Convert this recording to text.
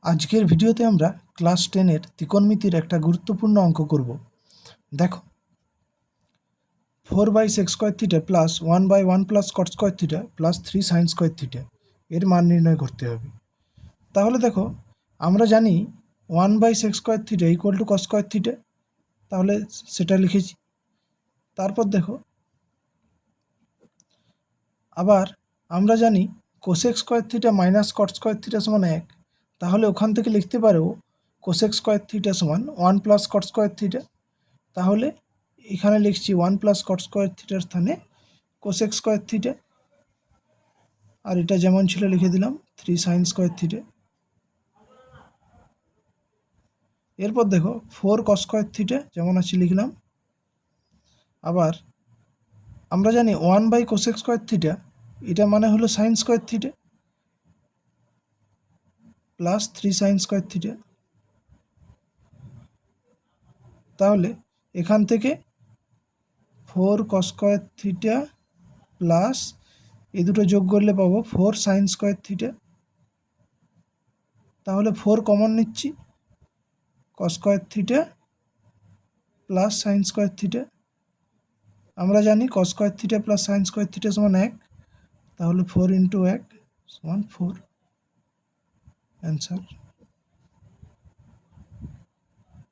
আজকের ভিডিওতে আমরা ক্লাস 10-এর ত্রিকোণমিতির একটা গুরুত্বপূর্ণ অঙ্ক করব। দেখো 4/sec² plus 1/1 plus cot² plus 3 sin² এর মান নির্ণয় করতে হবে। তাহলে দেখো আমরা জানি 1/sec² ইকুয়াল টু cos², তাহলে সেটা লিখেছি। তারপর দেখো আবার আমরা জানি cosec² মাইনাস cot² সমান 1, তাহলে ওখান থেকে লিখতে পারো cosec² সমান 1 প্লাস cot²। তাহলে এখানে লিখছি 1 প্লাস cot² স্থানে cosec², আর এটা যেমন ছিল লিখে দিলাম 3 sin²। এরপর দেখো 4 cos² যেমন আছে লিখলাম। আবার আমরা জানি 1/cosec² এটা মানে হলো sin² প্লাস 3 sin²। তাহলে এখান থেকে 4 cos² প্লাস এই দুটো যোগ করলে পাবো 4 sin²। তাহলে 4 কমন নিচ্ছি, cos² প্লাস sin²। আমরা জানি cos² প্লাস sin² সমান 1, তাহলে 4 × 1 সমান 4, অ্যান্সার।